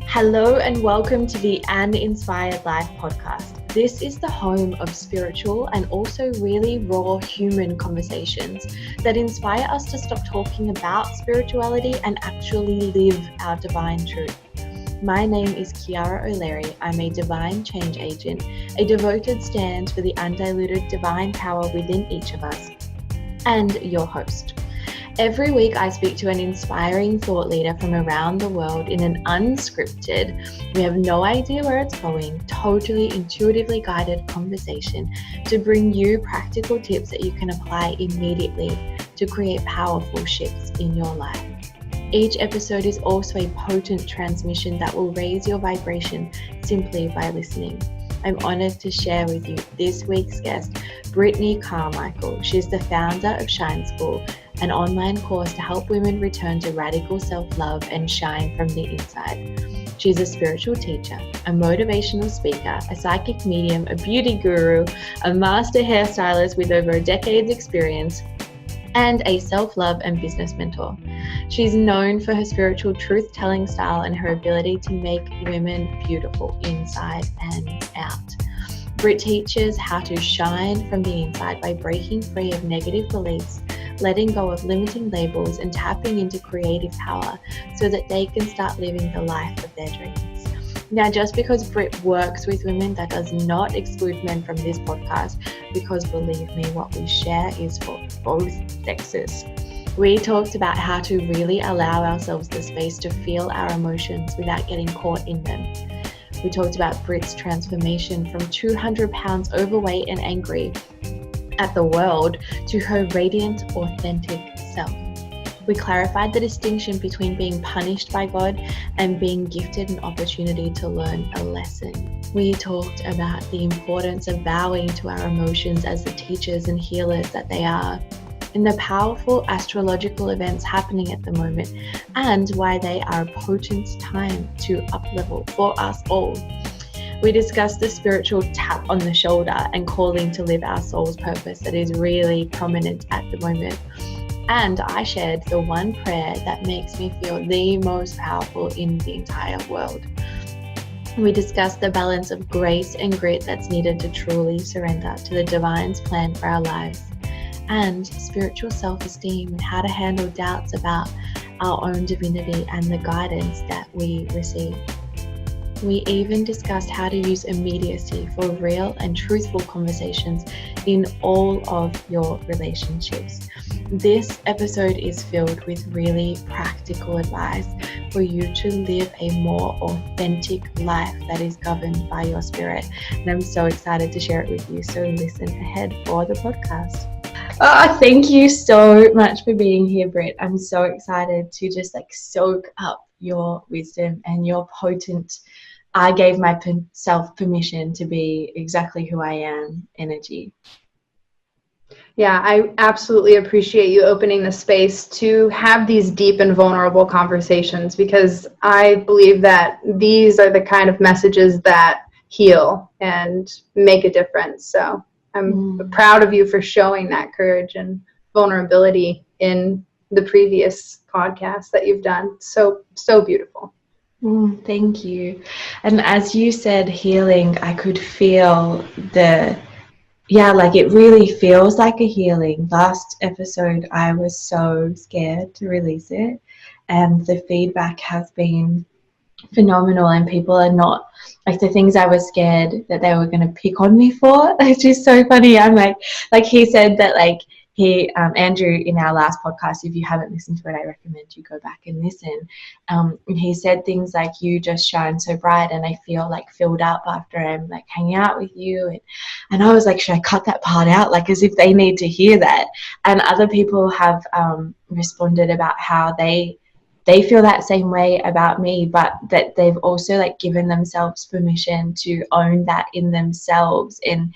Hello and welcome to the An Inspired Life podcast. This is the home of spiritual and also really raw human conversations that inspire us to stop talking about spirituality and actually live our divine truth. My name is Kiara O'Leary. I'm a divine change agent, a devoted stand for the undiluted divine power within each of us, and your host. Every week I speak to an inspiring thought leader from around the world in an unscripted, we have no idea where it's going, totally intuitively guided conversation to bring you practical tips that you can apply immediately to create powerful shifts in your life. Each episode is also a potent transmission that will raise your vibration simply by listening. I'm honored to share with you this week's guest, Brittney Carmichael. She's the founder of Shine School, an online course to help women return to radical self-love and shine from the inside. She's a spiritual teacher, a motivational speaker, a psychic medium, a beauty guru, a master hairstylist with over a decade's experience, and a self-love and business mentor. She's known for her spiritual truth-telling style and her ability to make women beautiful inside and out. Britt teaches how to shine from the inside by breaking free of negative beliefs, letting go of limiting labels, and tapping into creative power so that they can start living the life of their dreams. Now, just because Britt works with women, that does not exclude men from this podcast, because believe me, what we share is for both sexes. We talked about how to really allow ourselves the space to feel our emotions without getting caught in them. We talked about Britt's transformation from 200 pounds overweight and angry at the world to her radiant, authentic self. We clarified the distinction between being punished by God and being gifted an opportunity to learn a lesson. We talked about the importance of bowing to our emotions as the teachers and healers that they are, and the powerful astrological events happening at the moment, and why they are a potent time to up-level for us all. We discussed the spiritual tap on the shoulder and calling to live our soul's purpose that is really prominent at the moment. And I shared the one prayer that makes me feel the most powerful in the entire world. We discussed the balance of grace and grit that's needed to truly surrender to the divine's plan for our lives, and spiritual self-esteem and how to handle doubts about our own divinity and the guidance that we receive. We even discussed how to use immediacy for real and truthful conversations in all of your relationships. This episode is filled with really practical advice for you to live a more authentic life that is governed by your spirit. And I'm so excited to share it with you. So listen ahead for the podcast. Thank you so much for being here, Britt. I'm so excited to just soak up your wisdom and your potent, I gave myself permission to be exactly who I am energy. Yeah, I absolutely appreciate you opening the space to have these deep and vulnerable conversations, because I believe that these are the kind of messages that heal and make a difference. So I'm proud of you for showing that courage and vulnerability in the previous podcast that you've done. So beautiful. Thank you. And as you said, healing, I could feel it really feels like a healing. Last episode, I was so scared to release it, and the feedback has been phenomenal, and people are not the things I was scared that they were going to pick on me for. It's just so funny. I'm like he said that Andrew, in our last podcast, if you haven't listened to it, I recommend you go back and listen. And he said things like, you just shine so bright and I feel filled up after I'm hanging out with you. And I was like, should I cut that part out? As if they need to hear that. And other people have responded about how they feel that same way about me, but that they've also given themselves permission to own that in themselves. And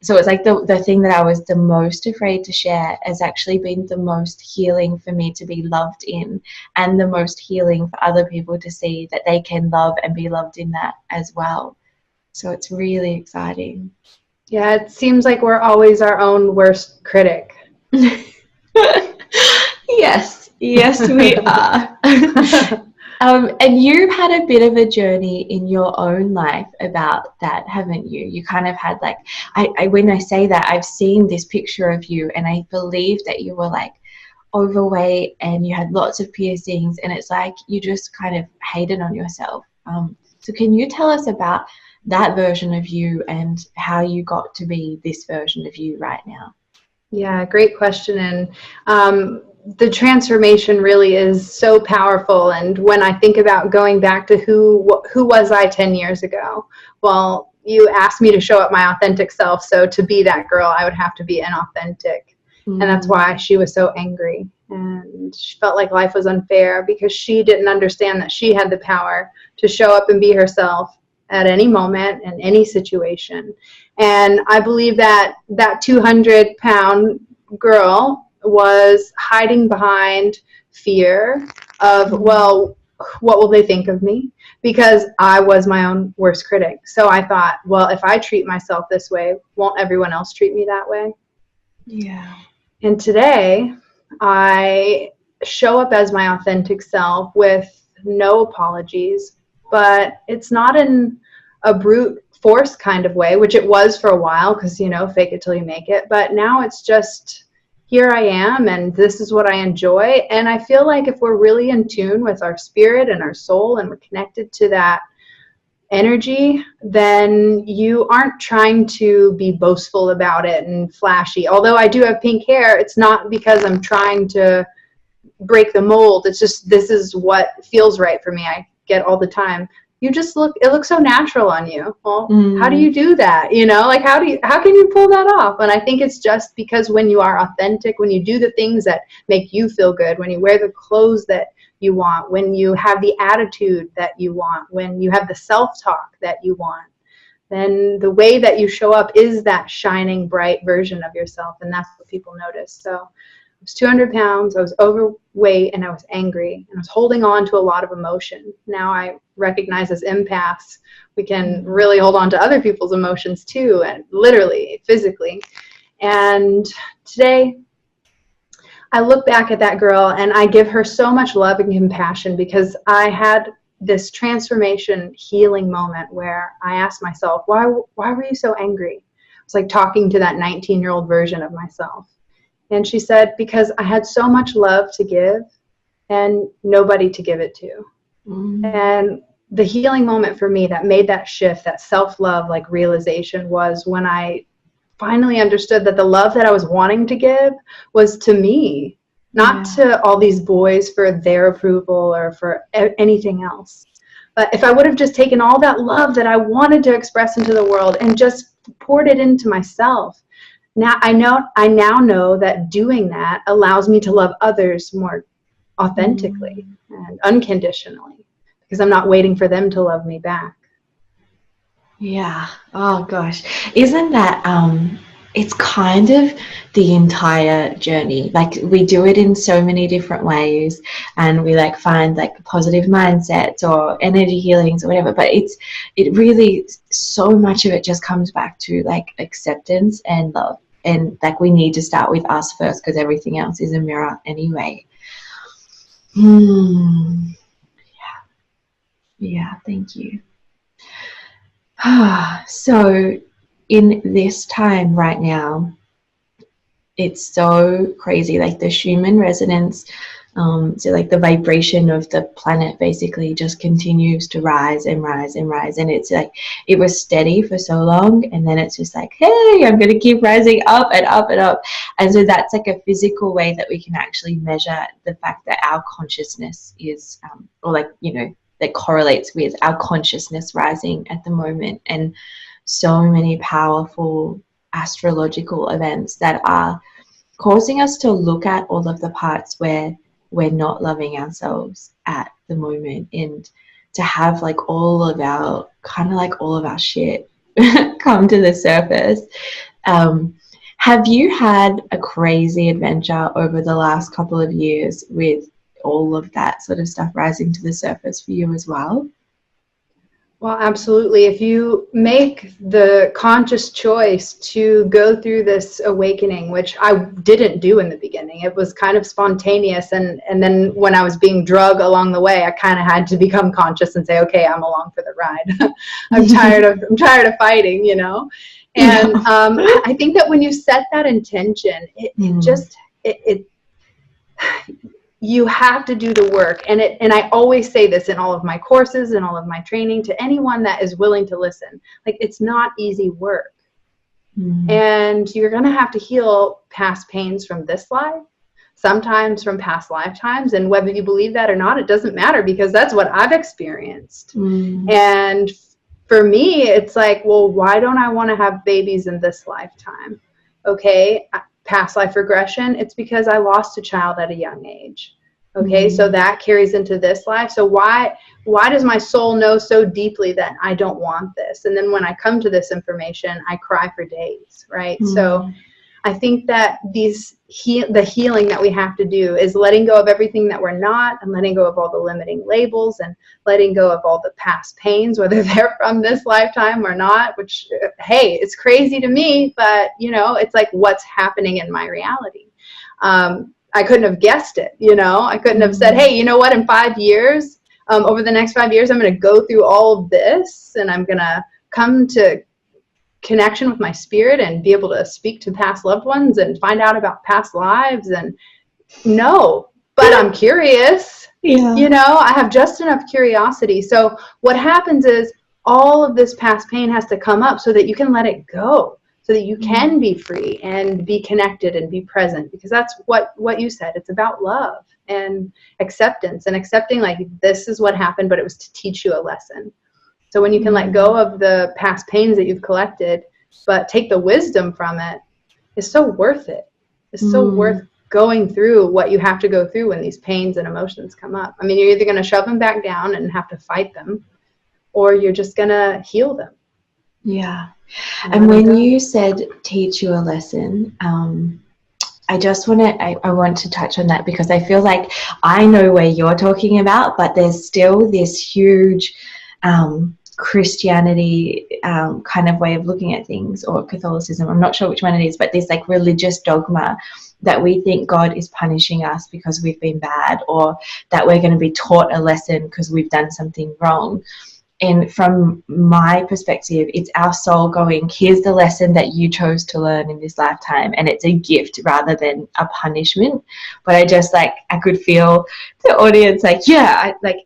so it's the thing that I was the most afraid to share has actually been the most healing for me to be loved in, and the most healing for other people to see that they can love and be loved in that as well. So it's really exciting. Yeah, it seems like we're always our own worst critic. Yes, we are. And you've had a bit of a journey in your own life about that, haven't you? You kind of had like, when I say that, I've seen this picture of you, and I believe that you were like overweight and you had lots of piercings, and it's like you just kind of hated on yourself. So can you tell us about that version of you and how you got to be this version of you right now? Yeah, great question. And the transformation really is so powerful. And when I think about going back to who was I 10 years ago? Well, you asked me to show up my authentic self. So to be that girl, I would have to be inauthentic. And that's why she was so angry. And she felt like life was unfair because she didn't understand that she had the power to show up and be herself at any moment in any situation. And I believe that 200-pound girl was hiding behind fear of, well, what will they think of me? Because I was my own worst critic. So I thought, well, if I treat myself this way, won't everyone else treat me that way? Yeah. And today, I show up as my authentic self with no apologies, but it's not in a brute force kind of way, which it was for a while because, fake it till you make it. But now it's just, here I am, and this is what I enjoy. And I feel like if we're really in tune with our spirit and our soul, and we're connected to that energy, then you aren't trying to be boastful about it and flashy. Although I do have pink hair, it's not because I'm trying to break the mold. It's just, this is what feels right for me. I get all the time, it looks so natural on you. Well, how do you do that? Like how can you pull that off? And I think it's just because when you are authentic, when you do the things that make you feel good, when you wear the clothes that you want, when you have the attitude that you want, when you have the self-talk that you want, then the way that you show up is that shining, bright version of yourself. And that's what people notice. So I was 200 pounds, I was overweight, and I was angry, and I was holding on to a lot of emotion. Now I recognize as empaths, we can really hold on to other people's emotions too, and literally, physically. And today, I look back at that girl and I give her so much love and compassion because I had this transformation healing moment where I asked myself, why were you so angry? It's like talking to that 19-year-old version of myself. And she said, because I had so much love to give and nobody to give it to. And the healing moment for me that made that shift, that self-love like realization, was when I finally understood that the love that I was wanting to give was to me, not to all these boys for their approval or for anything else. But if I would have just taken all that love that I wanted to express into the world and just poured it into myself, I now know that doing that allows me to love others more authentically and unconditionally, because I'm not waiting for them to love me back. Yeah. Oh gosh. Isn't that it's kind of the entire journey. Like we do it in so many different ways, and we like find like positive mindsets or energy healings or whatever, but it really, so much of it just comes back to like acceptance and love. And like we need to start with us first, because everything else is a mirror anyway. Yeah, thank you. So in this time right now, it's so crazy, like the Schumann resonance, so like the vibration of the planet basically just continues to rise and rise and rise, and it's like it was steady for so long, and then it's just like, hey, I'm going to keep rising up and up and up. And so that's like a physical way that we can actually measure the fact that our consciousness is or like, you know, that correlates with our consciousness rising at the moment. And so many powerful astrological events that are causing us to look at all of the parts where we're not loving ourselves at the moment, and to have like all of our shit come to the surface. Have you had a crazy adventure over the last couple of years with all of that sort of stuff rising to the surface for you as well? Well, absolutely. If you make the conscious choice to go through this awakening, which I didn't do in the beginning, it was kind of spontaneous. And then when I was being drugged along the way, I kind of had to become conscious and say, okay, I'm along for the ride. I'm tired of fighting, you know? And I think that when you set that intention, you have to do the work. And I always say this in all of my courses and all of my training to anyone that is willing to listen. Like, it's not easy work. And you're going to have to heal past pains from this life, sometimes from past lifetimes. And whether you believe that or not, it doesn't matter, because that's what I've experienced. And for me, it's like, well, why don't I want to have babies in this lifetime? Okay. Past life regression, it's because I lost a child at a young age. Okay, so that carries into this life. So why does my soul know so deeply that I don't want this? And then when I come to this information, I cry for days, right? So I think that the healing that we have to do is letting go of everything that we're not, and letting go of all the limiting labels, and letting go of all the past pains, whether they're from this lifetime or not, which, hey, it's crazy to me, but, you know, it's like, what's happening in my reality? I couldn't have guessed it, you know? I couldn't have said, hey, you know what, in 5 years, over the next 5 years, I'm going to go through all of this, and I'm going to come to connection with my spirit and be able to speak to past loved ones and find out about past lives. And no, but I'm curious. You know, I have just enough curiosity. So what happens is all of this past pain has to come up so that you can let it go, so that you can be free and be connected and be present, because that's what you said. It's about love and acceptance, and accepting, like, this is what happened, but it was to teach you a lesson. So when you can let go of the past pains that you've collected, but take the wisdom from it, it's so worth it. It's so worth going through what you have to go through when these pains and emotions come up. I mean, you're either going to shove them back down and have to fight them, or you're just going to heal them. Yeah. And when you said teach you a lesson, I want to touch on that, because I feel like I know where you're talking about, but there's still this huge Christianity kind of way of looking at things, or Catholicism, I'm not sure which one it is, but this like religious dogma that we think God is punishing us because we've been bad, or that we're going to be taught a lesson because we've done something wrong. And from my perspective, it's our soul going, here's the lesson that you chose to learn in this lifetime, and it's a gift rather than a punishment. But I could feel the audience like,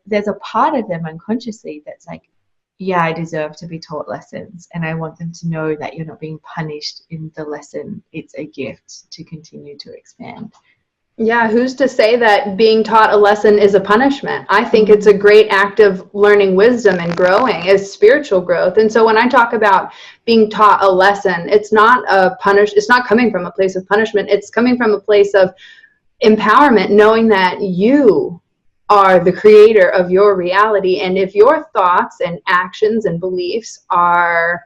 there's a part of them unconsciously that's like, yeah, I deserve to be taught lessons, and I want them to know that you're not being punished in the lesson. It's a gift to continue to expand. Yeah, who's to say that being taught a lesson is a punishment? I think it's a great act of learning wisdom and growing, is spiritual growth. And so when I talk about being taught a lesson, it's not it's not coming from a place of punishment. It's coming from a place of empowerment, knowing that you are the creator of your reality. And if your thoughts and actions and beliefs are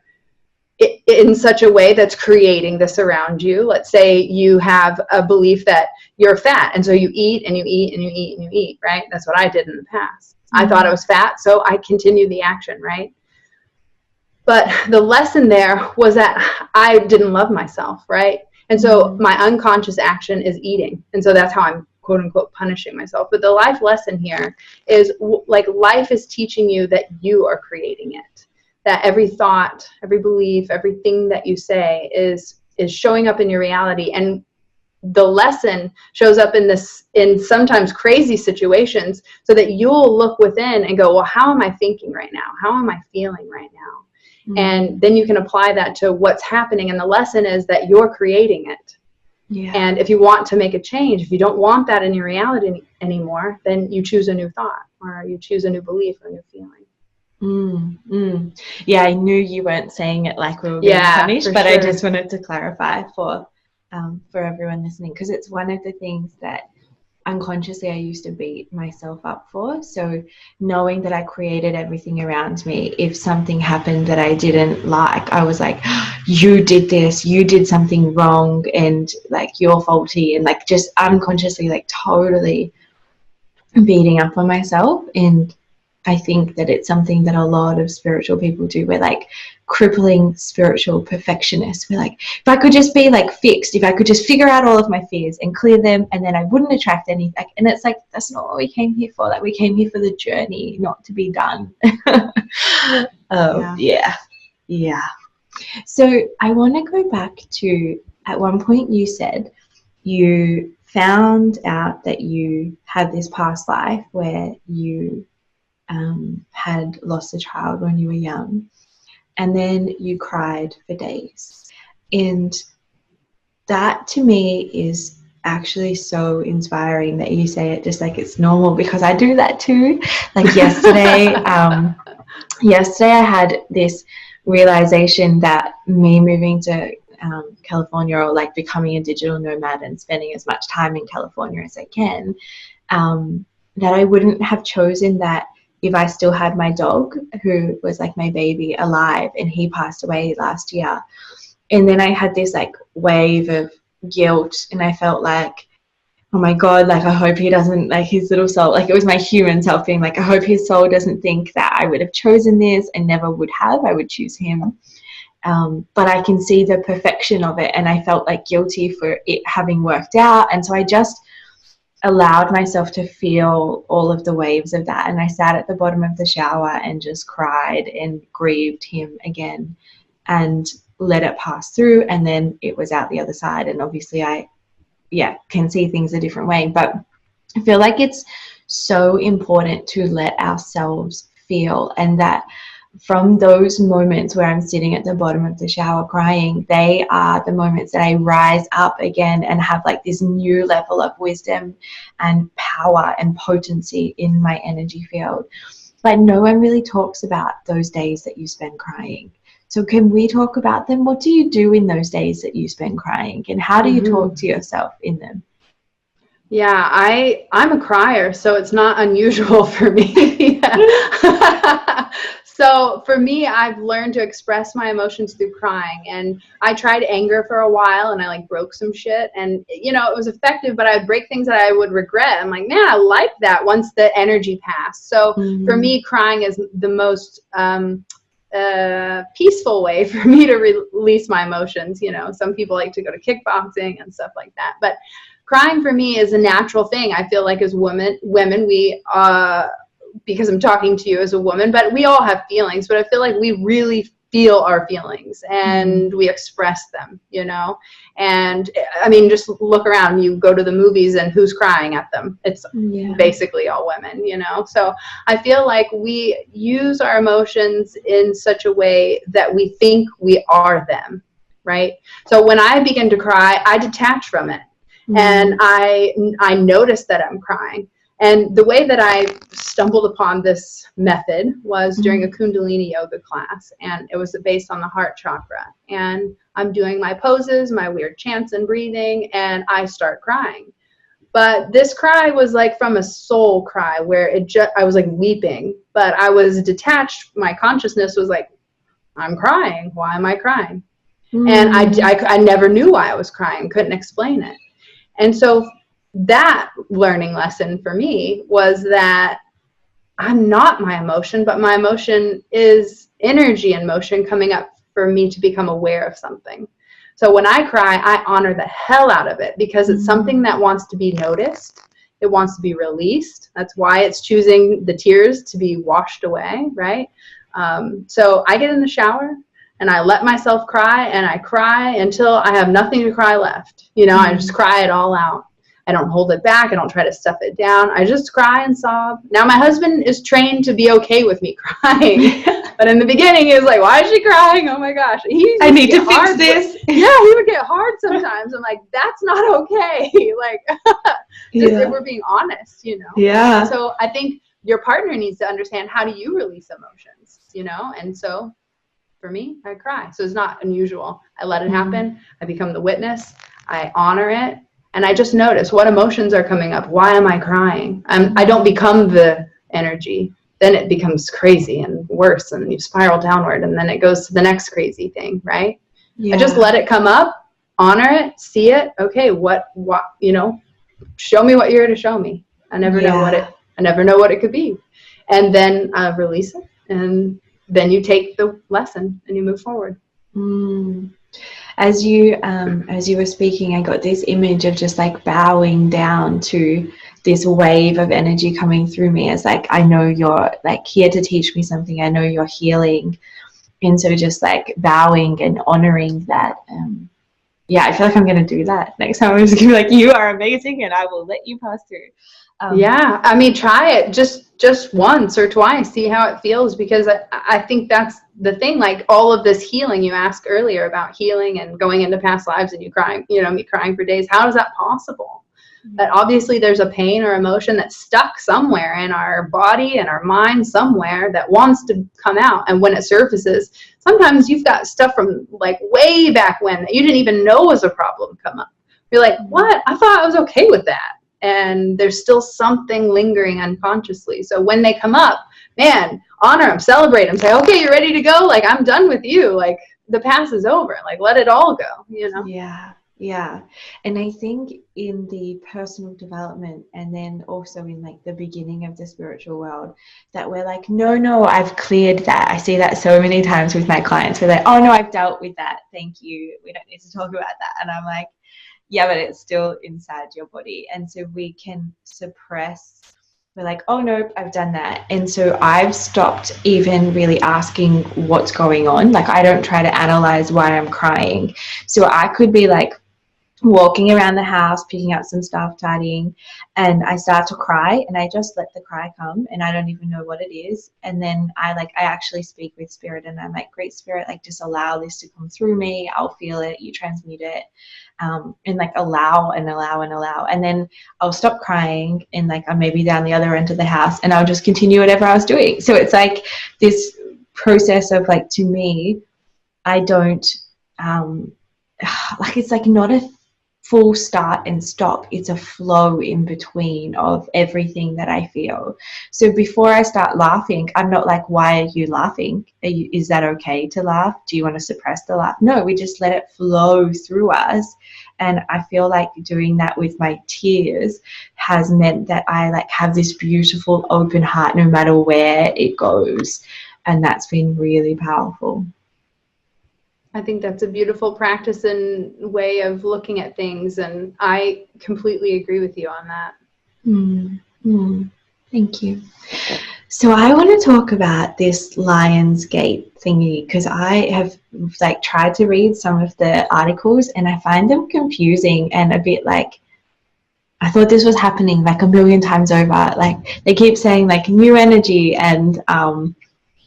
in such a way that's creating this around you, let's say you have a belief that you're fat, and so you eat and you eat and you eat and you eat, right? That's what I did in the past. I thought I was fat, so I continued the action, right? But the lesson there was that I didn't love myself, right? And so my unconscious action is eating, and so that's how I'm quote unquote punishing myself. But the life lesson here is like, life is teaching you that you are creating it, that every thought, every belief, everything that you say is showing up in your reality. And the lesson shows up in sometimes crazy situations, so that you'll look within and go, well, how am I thinking right now? How am I feeling right now? And then you can apply that to what's happening. And the lesson is that you're creating it. Yeah. And if you want to make a change, if you don't want that in your reality anymore, then you choose a new thought, or you choose a new belief or a new feeling. Yeah, I knew you weren't saying it like we were being punished, but sure. I just wanted to clarify for everyone listening, because it's one of the things that unconsciously I used to beat myself up for. So knowing that I created everything around me, if something happened that I didn't like, I was like, you did this, you did something wrong, and like, you're faulty, and like just unconsciously like totally beating up on myself. And I think that it's something that a lot of spiritual people do. We're like crippling spiritual perfectionists. We're like, if I could just be like fixed, if I could just figure out all of my fears and clear them, and then I wouldn't attract anything. And it's like, that's not what we came here for. Like, we came here for the journey, not to be done. Yeah. So I want to go back to, at one point you said you found out that you had this past life where you had lost a child when you were young, and then you cried for days. And that to me is actually so inspiring that you say it just like it's normal, because I do that too. Like yesterday, yesterday I had this realization that me moving to California, or like becoming a digital nomad and spending as much time in California as I can, that I wouldn't have chosen that if I still had my dog, who was like my baby, alive, and he passed away last year. And then I had this like wave of guilt, and I felt like, oh my God, like I hope he doesn't, like his little soul, like it was my human self being like, I hope his soul doesn't think that I would have chosen this, and never would have, I would choose him. But I can see the perfection of it, and I felt like guilty for it having worked out. And so I just allowed myself to feel all of the waves of that. And I sat at the bottom of the shower and just cried and grieved him again and let it pass through. And then it was out the other side. And obviously I can see things a different way. But I feel like it's so important to let ourselves feel, and that from those moments where I'm sitting at the bottom of the shower crying, they are the moments that I rise up again and have like this new level of wisdom and power and potency in my energy field. But no one really talks about those days that you spend crying. So can we talk about them? What do you do in those days that you spend crying, and how do you talk to yourself in them? Yeah, I'm a crier, so it's not unusual for me. So for me, I've learned to express my emotions through crying. And I tried anger for a while, and I like broke some shit, and you know, it was effective, but I would break things that I would regret. I'm like, man, I like that once the energy passed. So for me, crying is the most peaceful way for me to release my emotions. You know, some people like to go to kickboxing and stuff like that, but crying for me is a natural thing. I feel like as women, we, because I'm talking to you as a woman, but we all have feelings, but I feel like we really feel our feelings and we express them, you know? And I mean, just look around, you go to the movies and who's crying at them? It's basically all women, you know? So I feel like we use our emotions in such a way that we think we are them, right? So when I begin to cry, I detach from it. And I noticed that I'm crying. And the way that I stumbled upon this method was during a Kundalini yoga class, and it was based on the heart chakra. And I'm doing my poses, my weird chants and breathing, and I start crying. But this cry was like from a soul cry, where I was like weeping, but I was detached. My consciousness was like, I'm crying. Why am I crying? And I never knew why I was crying, couldn't explain it. And so that learning lesson for me was that I'm not my emotion, but my emotion is energy and motion coming up for me to become aware of something. So when I cry, I honor the hell out of it, because it's something that wants to be noticed. It wants to be released. That's why it's choosing the tears to be washed away, right? So I get in the shower and I let myself cry, and I cry until I have nothing to cry left. You know, I just cry it all out. I don't hold it back. I don't try to stuff it down. I just cry and sob. Now, my husband is trained to be okay with me crying. But in the beginning, he was like, why is she crying? Oh my gosh. I need to fix this. Yeah, he would get hard sometimes. I'm like, that's not okay. Like, just if we're being honest, you know? Yeah. So I think your partner needs to understand, how do you release emotions, you know? And so for me, I cry. So it's not unusual. I let it happen. I become the witness. I honor it. And I just notice what emotions are coming up. Why am I crying? I don't become the energy. Then it becomes crazy and worse, and you spiral downward, and then it goes to the next crazy thing, right? I just let it come up, honor it, see it. Okay, what, you know, show me what you're to show me. I never know what it could be. and then release it, and then you take the lesson and you move forward. As you were speaking, I got this image of just like bowing down to this wave of energy coming through me, as like, I know you're like here to teach me something, I know you're healing. And so just like bowing and honoring that. I feel like I'm going to do that next time. I'm just going to be like, you are amazing and I will let you pass through. I mean, try it just once or twice, see how it feels, because I think that's the thing. Like all of this healing, you asked earlier about healing and going into past lives, and you crying, me crying for days. How is that possible? That obviously there's a pain or emotion that's stuck somewhere in our body and our mind somewhere that wants to come out. And when it surfaces, sometimes you've got stuff from like way back when that you didn't even know was a problem come up. You're like, what? I thought I was okay with that. And there's still something lingering unconsciously. So when they come up, man, honor them, celebrate them, say, okay, you're ready to go. Like, I'm done with you. Like, the past is over. Like, let it all go, Yeah. And I think in the personal development, and then also in like the beginning of the spiritual world, that we're like, no, I've cleared that. I see that so many times with my clients. We're like, oh no, I've dealt with that. Thank you. We don't need to talk about that. And I'm like, yeah, but it's still inside your body. And so we can suppress. We're like, oh no, I've done that. And so I've stopped even really asking what's going on. Like, I don't try to analyze why I'm crying. So I could be like walking around the house, picking up some stuff, tidying, and I start to cry, and I just let the cry come, and I don't even know what it is. And then I actually speak with spirit, and I'm like, great spirit, like just allow this to come through me. I'll feel it. You transmute it. And like allow, and then I'll stop crying, and like I'm maybe down the other end of the house, and I'll just continue whatever I was doing. So it's like this process of like, to me, I don't like, it's like not a full start and stop. It's a flow in between of everything that I feel. So before I start laughing, I'm not like, why are you laughing? Is that okay to laugh? Do you want to suppress the laugh? No, we just let it flow through us. And I feel like doing that with my tears has meant that I like have this beautiful open heart no matter where it goes. And that's been really powerful. I think that's a beautiful practice and way of looking at things, and I completely agree with you on that. Thank you. So I want to talk about this Lion's Gate thingy, because I have like tried to read some of the articles and I find them confusing and a bit like, I thought this was happening like a million times over. Like they keep saying like new energy and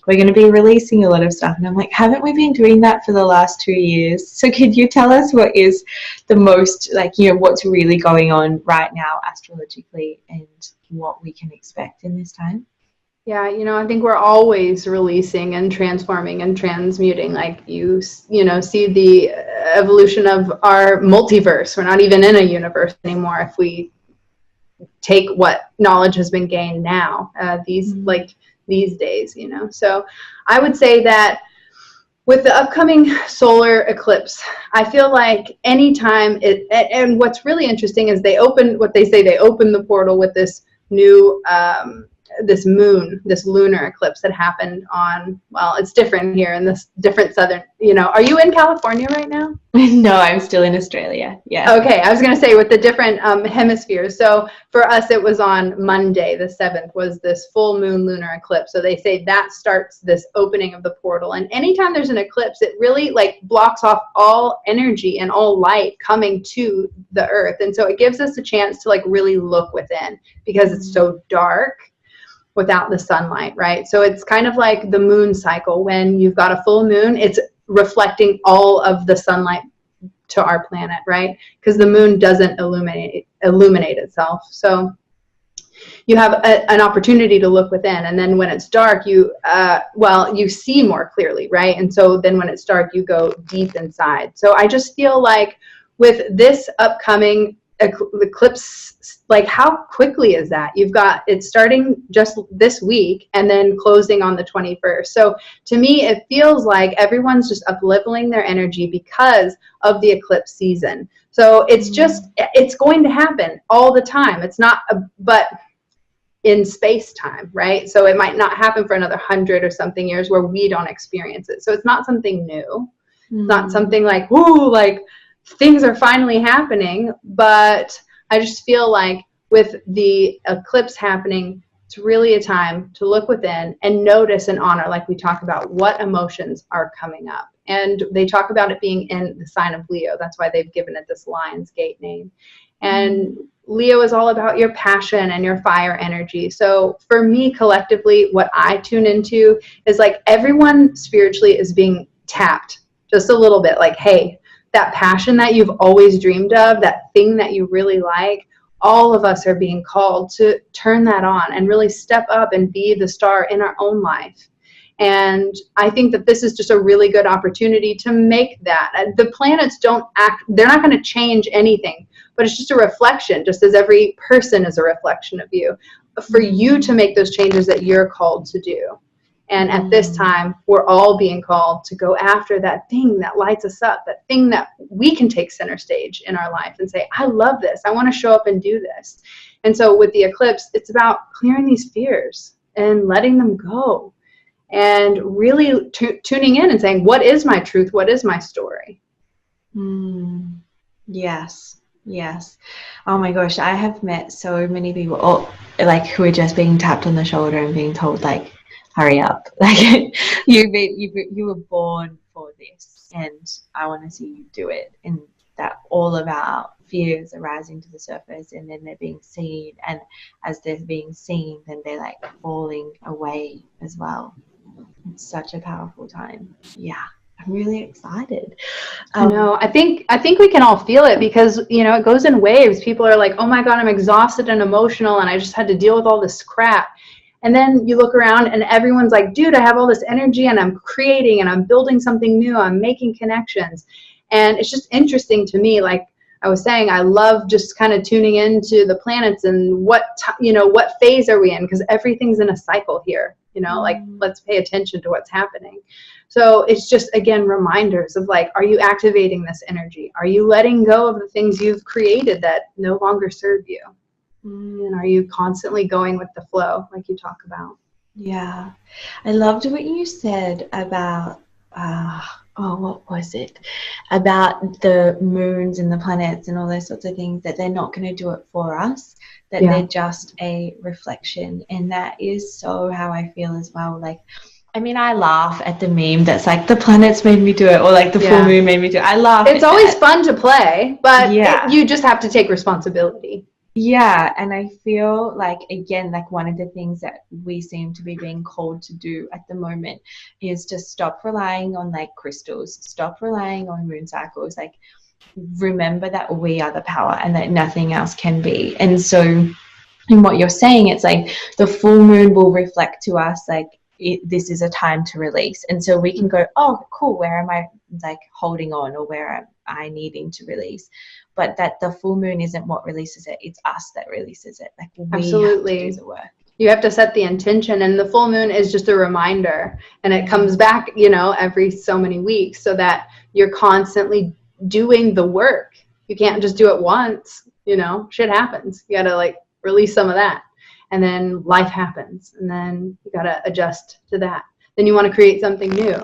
we're going to be releasing a lot of stuff. And I'm like, haven't we been doing that for the last 2 years? So could you tell us what is the most, like, what's really going on right now astrologically and what we can expect in this time? Yeah, I think we're always releasing and transforming and transmuting. Like you see the evolution of our multiverse. We're not even in a universe anymore if we take what knowledge has been gained now, these days, So I would say that with the upcoming solar eclipse, I feel like anytime and what's really interesting is they open the portal with this new this lunar eclipse that happened on, well, it's different here in this different southern, are you in California right now? No, I'm still in Australia. Yeah. Okay, I was going to say with the different hemispheres. So for us, it was on Monday, the 7th, was this full moon lunar eclipse. So they say that starts this opening of the portal. And anytime there's an eclipse, it really like blocks off all energy and all light coming to the earth. And so it gives us a chance to like really look within, because it's so dark without the sunlight, right? So it's kind of like the moon cycle. When you've got a full moon, it's reflecting all of the sunlight to our planet, right? Because the moon doesn't illuminate itself. So you have an opportunity to look within, and then when it's dark, you see more clearly, right? And so then when it's dark, you go deep inside. So I just feel like with this upcoming eclipse, like how quickly is that? You've got it starting just this week and then closing on the 21st. So to me, it feels like everyone's just up-leveling their energy because of the eclipse season. So it's just, it's going to happen all the time. It's not, but in space time, right? So it might not happen for another 100 or something years where we don't experience it. So it's not something new. It's not something like, whoo, like things are finally happening. But I just feel like with the eclipse happening, it's really a time to look within and notice and honor, like we talk about, what emotions are coming up. And they talk about it being in the sign of Leo. That's why they've given it this Lion's Gate name. And Leo is all about your passion and your fire energy. So for me, collectively, what I tune into is like everyone spiritually is being tapped just a little bit. Like, hey, that passion that you've always dreamed of, that thing that you really like, all of us are being called to turn that on and really step up and be the star in our own life. And I think that this is just a really good opportunity to make that. The planets don't act, they're not going to change anything, but it's just a reflection, just as every person is a reflection of you, for you to make those changes that you're called to do. And at this time, we're all being called to go after that thing that lights us up, that thing that we can take center stage in our life and say, I love this. I want to show up and do this. And so with the eclipse, it's about clearing these fears and letting them go and really tuning in and saying, what is my truth? What is my story? Yes. Yes. Oh my gosh. I have met so many people like who are just being tapped on the shoulder and being told like, hurry up. Like you were born for this and I want to see you do it. And that all of our fears are rising to the surface and then they're being seen. And as they're being seen, then they're like falling away as well. It's such a powerful time. Yeah. I'm really excited. I know. I think we can all feel it because, you know, it goes in waves. People are like, oh my God, I'm exhausted and emotional and I just had to deal with all this crap. And then you look around and everyone's like, dude, I have all this energy and I'm creating and I'm building something new. I'm making connections. And it's just interesting to me. Like I was saying, I love just kind of tuning into the planets and what phase are we in? Because everything's in a cycle here, you know, like let's pay attention to what's happening. So it's just, again, reminders of like, are you activating this energy? Are you letting go of the things you've created that no longer serve you? And are you constantly going with the flow like you talk about? Yeah. I loved what you said about, what was it? About the moons and the planets and all those sorts of things, that they're not going to do it for us, that they're just a reflection. And that is so how I feel as well. Like, I mean, I laugh at the meme that's like, the planets made me do it, or like the full moon made me do it. I laugh. It's always fun to play, but you just have to take responsibility. Yeah, and I feel like, again, like one of the things that we seem to be being called to do at the moment is to stop relying on like crystals, stop relying on moon cycles, like remember that we are the power and that nothing else can be. And so in what you're saying, it's like the full moon will reflect to us like this is a time to release. And so we can go, oh, cool, where am I like holding on, or where am I needing to release? But that the full moon isn't what releases it. It's us that releases it. Like we Absolutely. have to do the work. You have to set the intention, and the full moon is just a reminder, and it comes back, you know, every so many weeks, so that you're constantly doing the work. You can't just do it once, you know, shit happens. You got to like release some of that. And then life happens, and then you got to adjust to that. Then you want to create something new.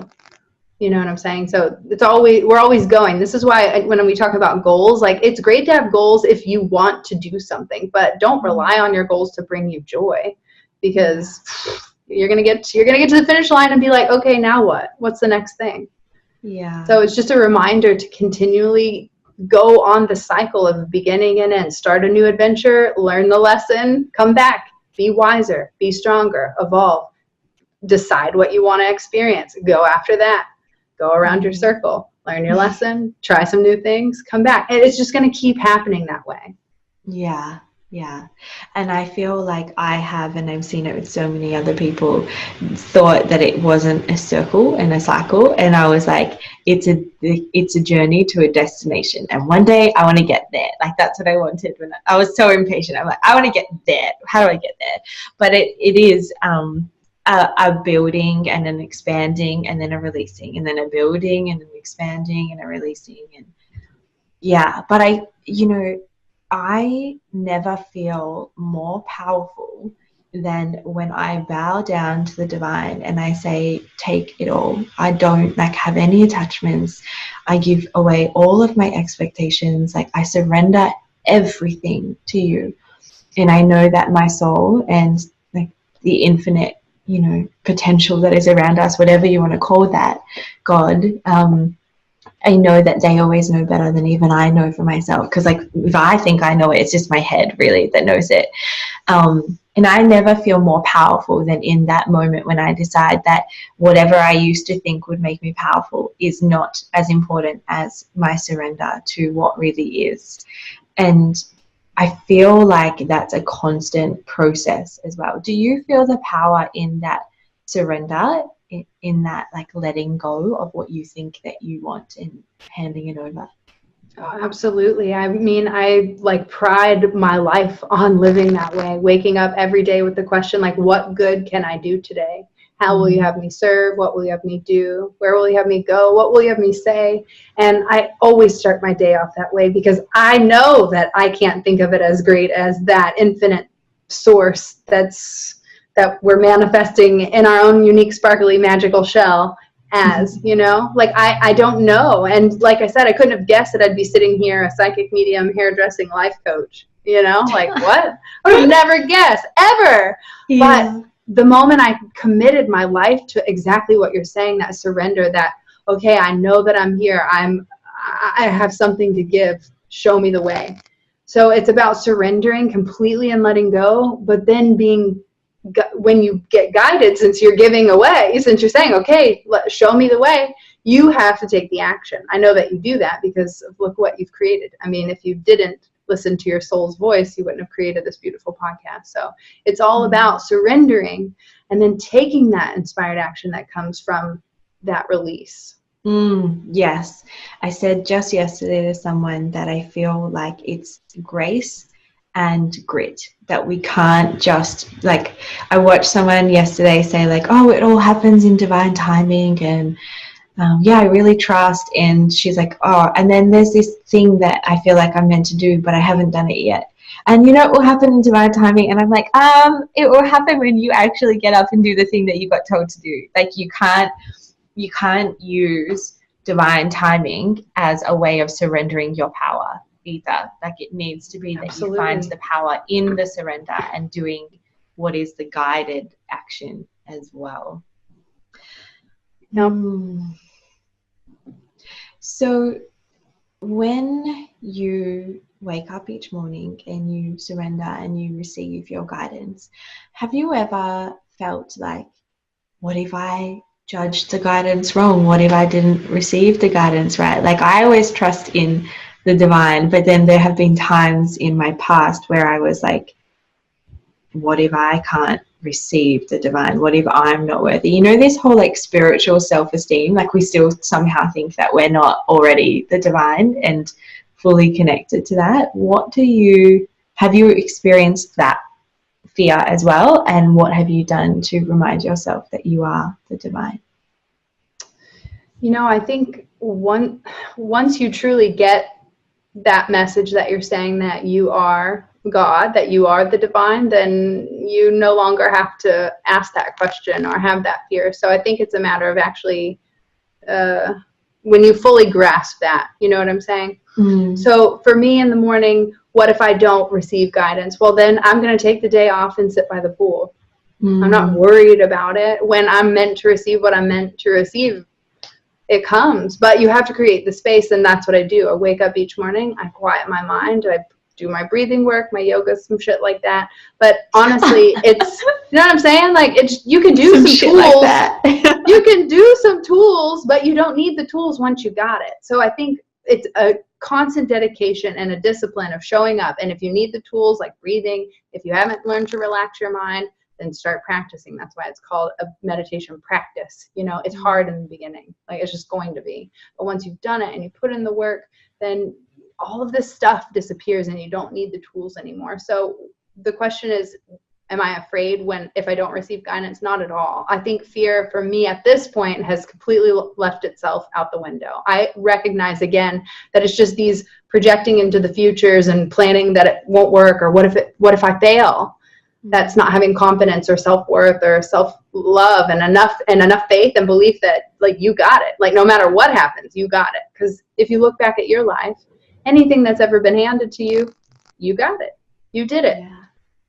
You know what I'm saying? So we're always going. This is why when we talk about goals, like it's great to have goals if you want to do something, but don't rely on your goals to bring you joy, because you're going to get to the finish line and be like, okay, now what? What's the next thing? Yeah. So it's just a reminder to continually go on the cycle of beginning and end. Start a new adventure, learn the lesson, come back, be wiser, be stronger, evolve, decide what you want to experience, go after that. Go around your circle, learn your lesson, try some new things, come back. And it's just going to keep happening that way. Yeah, yeah. And I feel like I have, and I've seen it with so many other people, thought that it wasn't a circle and a cycle. And I was like, it's a journey to a destination. And one day I want to get there. Like that's what I wanted when I was so impatient. I'm like, I want to get there. How do I get there? But it is a building and an expanding and then a releasing, and then a building and an expanding and a releasing. And yeah, but I never feel more powerful then when I bow down to the divine and I say, take it all, I don't like have any attachments. I give away all of my expectations. Like I surrender everything to you. And I know that my soul and like the infinite, you know, potential that is around us, whatever you want to call that, God, I know that they always know better than even I know for myself. Because like if I think I know it, it's just my head really that knows it. And I never feel more powerful than in that moment when I decide that whatever I used to think would make me powerful is not as important as my surrender to what really is. And I feel like that's a constant process as well. Do you feel the power in that surrender, in that like letting go of what you think that you want and handing it over? Oh, absolutely. I mean, I like pride my life on living that way, waking up every day with the question, like, what good can I do today? How will you have me serve? What will you have me do? Where will you have me go? What will you have me say? And I always start my day off that way because I know that I can't think of it as great as that infinite source that we're manifesting in our own unique, sparkly, magical shell as, you know, like I don't know. And like I said, I couldn't have guessed that I'd be sitting here, a psychic medium, hairdressing life coach, you know, like what? I would have never guessed ever. Yeah. But the moment I committed my life to exactly what you're saying, that surrender, that, okay, I know that I'm here. I have something to give. Show me the way. So it's about surrendering completely and letting go, but then when you get guided, since you're giving away, since you're saying, okay, show me the way, you have to take the action. I know that you do that because of look what you've created. I mean, if you didn't listen to your soul's voice, you wouldn't have created this beautiful podcast. So it's all about surrendering and then taking that inspired action that comes from that release. Yes. I said just yesterday to someone that I feel like it's grace and grit, that we can't just like, I watched someone yesterday say like, oh, it all happens in divine timing and yeah, I really trust. And she's like, oh, and then there's this thing that I feel like I'm meant to do, but I haven't done it yet. And you know, it will happen in divine timing. And I'm like, it will happen when you actually get up and do the thing that you got told to do. Like you can't use divine timing as a way of surrendering your power either. Like it needs to be that Absolutely. You find the power in the surrender and doing what is the guided action as well. So when you wake up each morning and you surrender and you receive your guidance, have you ever felt like, what if I judged the guidance wrong? What if I didn't receive the guidance right? Like I always trust in the divine, but then there have been times in my past where I was like, what if I can't receive the divine? What if I'm not worthy? You know, this whole like spiritual self-esteem, like we still somehow think that we're not already the divine and fully connected to that. Have you experienced that fear as well? And what have you done to remind yourself that you are the divine? You know, I think once you truly get that message that you're saying that you are God, that you are the divine, then you no longer have to ask that question or have that fear. So I think it's a matter of actually when you fully grasp that, you know what I'm saying? So for me in the morning, what if I don't receive guidance? Well, then I'm going to take the day off and sit by the pool. I'm not worried about it. When I'm meant to receive what I'm meant to receive, it comes. But you have to create the space, and that's what I do. I wake up each morning, I quiet my mind, I do my breathing work, my yoga, some shit like that. But honestly, it's, you know what I'm saying? Like, it's, you can do some tools. Like that. You can do some tools, but you don't need the tools once you got it. So I think it's a constant dedication and a discipline of showing up. And if you need the tools like breathing, if you haven't learned to relax your mind, then start practicing. That's why it's called a meditation practice. You know, it's hard in the beginning. Like, it's just going to be. But once you've done it and you put in the work, then all of this stuff disappears and you don't need the tools anymore. So the question is, am I afraid if I don't receive guidance? Not at all. I think fear for me at this point has completely left itself out the window. I recognize again that it's just these projecting into the futures and planning that it won't work, or what if I fail? That's not having confidence or self-worth or self-love and enough faith and belief that like you got it. Like no matter what happens, you got it. Because if you look back at your life, anything that's ever been handed to you, you got it. You did it. Yeah.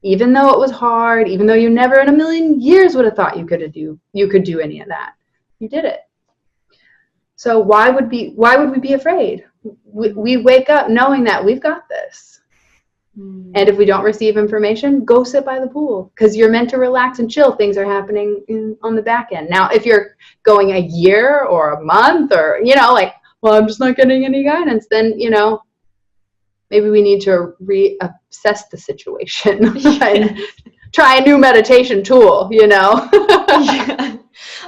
Even though it was hard, even though you never in a million years would have thought you could do any of that. You did it. So why would we be afraid? We wake up knowing that we've got this. And if we don't receive information, go sit by the pool because you're meant to relax and chill. Things are happening on the back end. Now, if you're going a year or a month or, like, well, I'm just not getting any guidance, then, maybe we need to reassess the situation and try a new meditation tool, Yeah.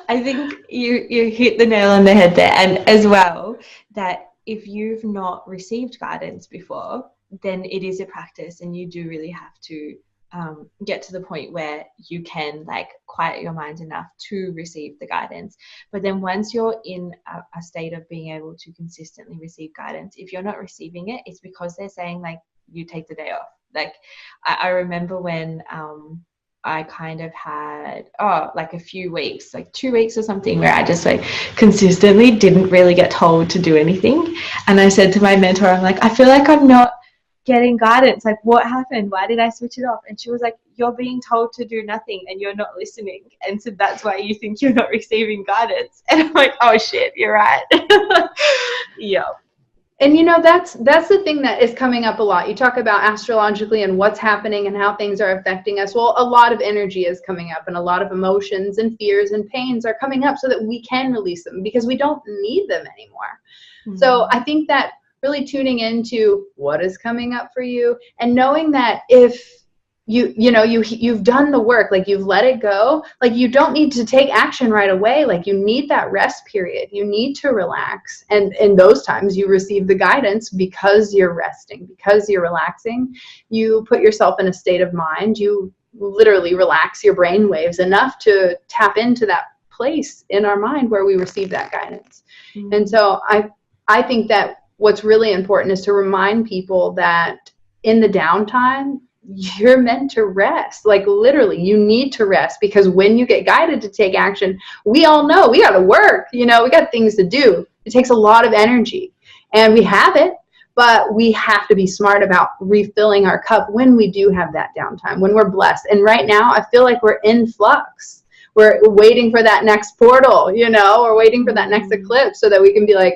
I think you hit the nail on the head there. And as well, that if you've not received guidance before, then it is a practice and you do really have to get to the point where you can like quiet your mind enough to receive the guidance. But then once you're in a state of being able to consistently receive guidance, if you're not receiving it, it's because they're saying like you take the day off. Like I remember when I kind of had like a few weeks, like 2 weeks or something, where I just like consistently didn't really get told to do anything. And I said to my mentor, I'm like, I feel like I'm not getting guidance. Like, what happened? Why did I switch it off? And she was like, you're being told to do nothing and you're not listening. And so that's why you think you're not receiving guidance. And I'm like, oh shit, you're right. Yeah. And that's the thing that is coming up a lot. You talk about astrologically and what's happening and how things are affecting us. Well, a lot of energy is coming up and a lot of emotions and fears and pains are coming up so that we can release them because we don't need them anymore. Mm-hmm. So I think that really tuning into what is coming up for you and knowing that if you've done the work, like you've let it go, like you don't need to take action right away. Like you need that rest period. You need to relax. And in those times you receive the guidance because you're resting, because you're relaxing. You put yourself in a state of mind. You literally relax your brain waves enough to tap into that place in our mind where we receive that guidance. Mm-hmm. And so I think that what's really important is to remind people that in the downtime, you're meant to rest. Like literally, you need to rest because when you get guided to take action, we all know we got to work, we got things to do. It takes a lot of energy and we have it, but we have to be smart about refilling our cup when we do have that downtime, when we're blessed. And right now, I feel like we're in flux. We're waiting for that next portal, we're waiting for that next eclipse so that we can be like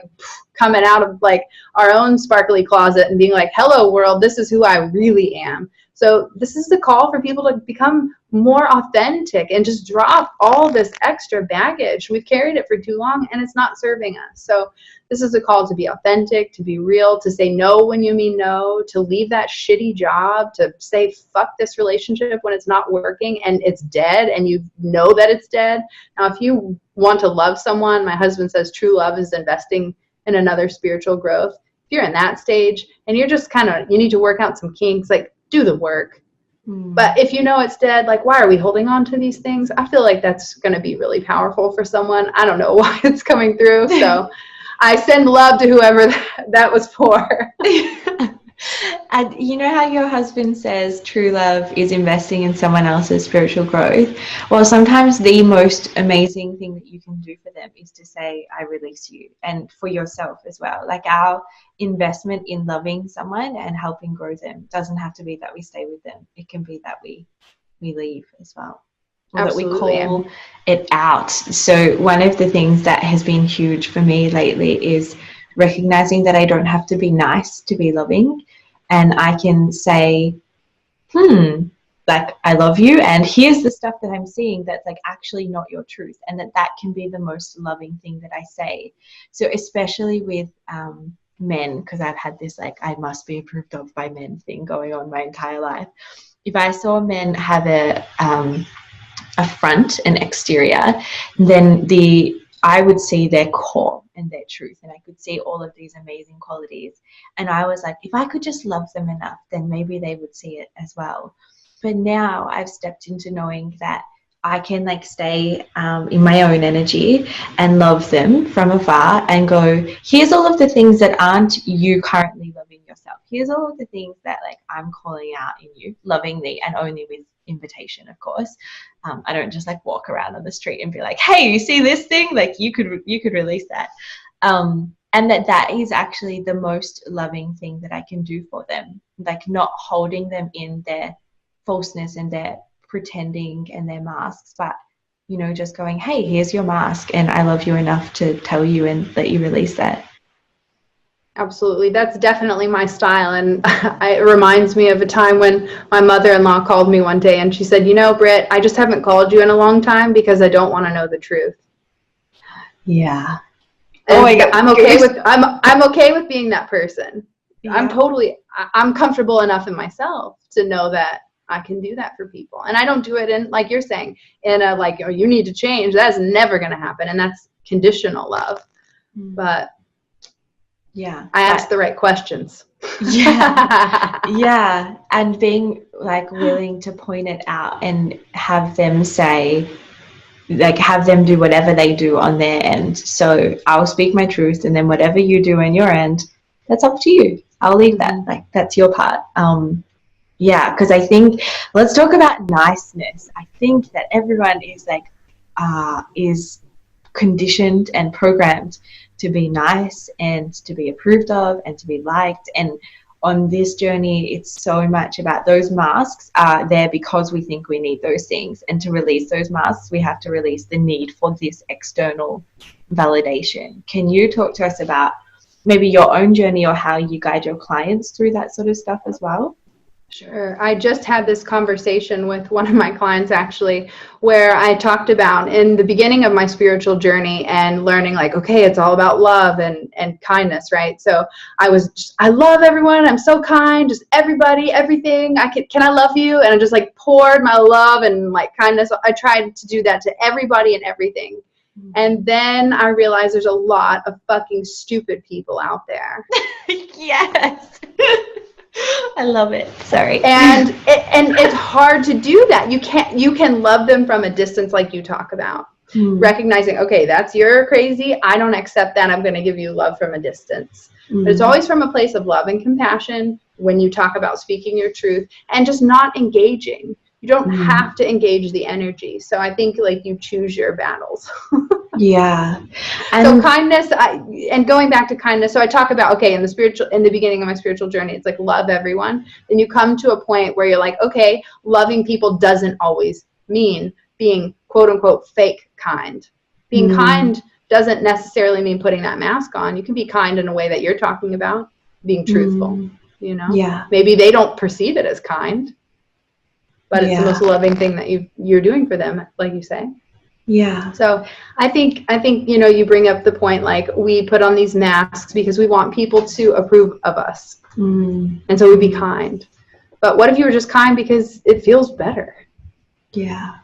coming out of like our own sparkly closet and being like, hello world, this is who I really am. So this is the call for people to become more authentic and just drop all this extra baggage. We've carried it for too long and it's not serving us. So this is a call to be authentic, to be real, to say no when you mean no, to leave that shitty job, to say fuck this relationship when it's not working and it's dead and you know that it's dead. Now, if you want to love someone, my husband says true love is investing in another spiritual growth. If you're in that stage and you're just you need to work out some kinks, like do the work. But if you know it's dead, like why are we holding on to these things? I feel like that's going to be really powerful for someone. I don't know why it's coming through. So I send love to whoever that was for. And you know how your husband says true love is investing in someone else's spiritual growth? Well, sometimes the most amazing thing that you can do for them is to say, I release you, and for yourself as well. Like our investment in loving someone and helping grow them doesn't have to be that we stay with them. It can be that we leave as well. Or Absolutely. That we call it out. So one of the things that has been huge for me lately is recognizing that I don't have to be nice to be loving. And I can say, like, I love you. And here's the stuff that I'm seeing that's like actually not your truth. And that can be the most loving thing that I say. So especially with men, because I've had this like, I must be approved of by men thing going on my entire life. If I saw men have a front and exterior, then I would see their core and their truth, and I could see all of these amazing qualities. And I was like, if I could just love them enough, then maybe they would see it as well. But now I've stepped into knowing that I can like stay in my own energy and love them from afar and go, here's all of the things that aren't you currently loving yourself. Here's all of the things that like I'm calling out in you lovingly and only with invitation, of course. I don't just like walk around on the street and be like, hey, you see this thing? Like you could release that. And that is actually the most loving thing that I can do for them. Like not holding them in their falseness and their pretending and their masks, but you know, just going, hey, here's your mask and I love you enough to tell you and let you release that. Absolutely. That's definitely my style. And it reminds me of a time when my mother-in-law called me one day and she said, you know, Britt, I just haven't called you in a long time because I don't want to know the truth. Yeah. And oh my God. I'm okay with being that person. Yeah. I'm comfortable enough in myself to know that I can do that for people. And I don't do it in, like you're saying, in a like, oh, you need to change. That's never going to happen. And that's conditional love. But yeah, I ask the right questions. Yeah. Yeah. And being like willing to point it out and have them say, like have them do whatever they do on their end. So I'll speak my truth, and then whatever you do on your end, that's up to you. I'll leave that. Like that's your part. Yeah, because I think, let's talk about niceness. I think that everyone is like, is conditioned and programmed to be nice and to be approved of and to be liked. And on this journey, it's so much about those masks are there because we think we need those things. And to release those masks, we have to release the need for this external validation. Can you talk to us about maybe your own journey or how you guide your clients through that sort of stuff as well? Sure. I just had this conversation with one of my clients actually, where I talked about in the beginning of my spiritual journey and learning like, okay, it's all about love and kindness, right? So I love everyone. I'm so kind, just everybody, everything. Can I love you? And I just like poured my love and like kindness. I tried to do that to everybody and everything. And then I realized there's a lot of fucking stupid people out there. Yes. I love it. Sorry. And it's hard to do that. You can love them from a distance like you talk about. Recognizing, okay, that's you're crazy. I don't accept that. I'm going to give you love from a distance. But it's always from a place of love and compassion when you talk about speaking your truth and just not engaging. You don't have to engage the energy. So I think like you choose your battles. Yeah. And so kindness, and going back to kindness, so I talk about, okay, in the beginning of my spiritual journey, it's like love everyone. Then you come to a point where you're like, okay, loving people doesn't always mean being quote unquote fake kind. Being kind doesn't necessarily mean putting that mask on. You can be kind in a way that you're talking about, being truthful, you know? Yeah. Maybe they don't perceive it as kind, but it's the most loving thing that you're doing for them, like you say. Yeah. So I think, you know, you bring up the point, like we put on these masks because we want people to approve of us. And so we be kind. But what if you were just kind because it feels better? Yeah.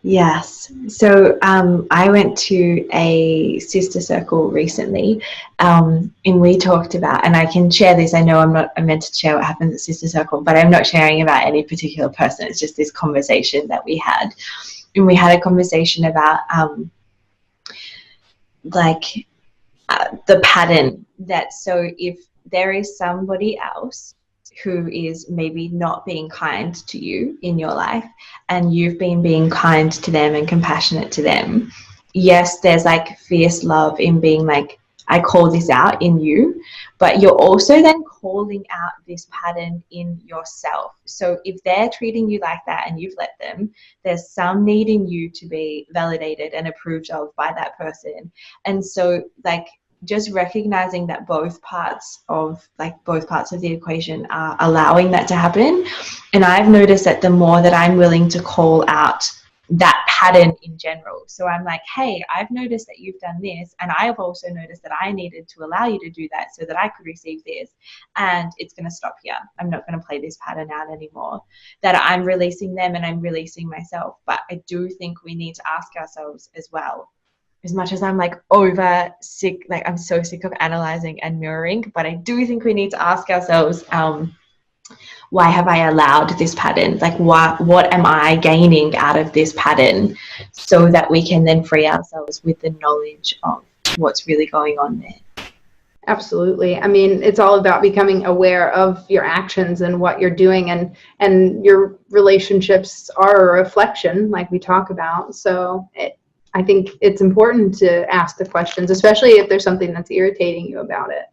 Yes. So I went to a sister circle recently, and we talked about, and I can share this, I know I'm meant to share what happens at sister circle, but I'm not sharing about any particular person. It's just this conversation that we had. And we had a conversation about the pattern that, so if there is somebody else who is maybe not being kind to you in your life and you've been being kind to them and compassionate to them, yes, there's like fierce love in being like, I call this out in you, but you're also then calling out this pattern in yourself. So if they're treating you like that and you've let them, there's some need in you to be validated and approved of by that person. And so like just recognizing that both parts of the equation are allowing that to happen. And I've noticed that the more that I'm willing to call out that pattern in general. So I'm like, hey, I've noticed that you've done this, and I've also noticed that I needed to allow you to do that so that I could receive this, and it's going to stop here. I'm not going to play this pattern out anymore. That I'm releasing them and I'm releasing myself. But I do think we need to ask ourselves as well, as much as I'm like I'm so sick of analyzing and mirroring, but I do think we need to ask ourselves, why have I allowed this pattern? Like, what am I gaining out of this pattern, so that we can then free ourselves with the knowledge of what's really going on there. Absolutely. I mean, it's all about becoming aware of your actions and what you're doing, and your relationships are a reflection, like we talk about. So I think it's important to ask the questions, especially if there's something that's irritating you about it.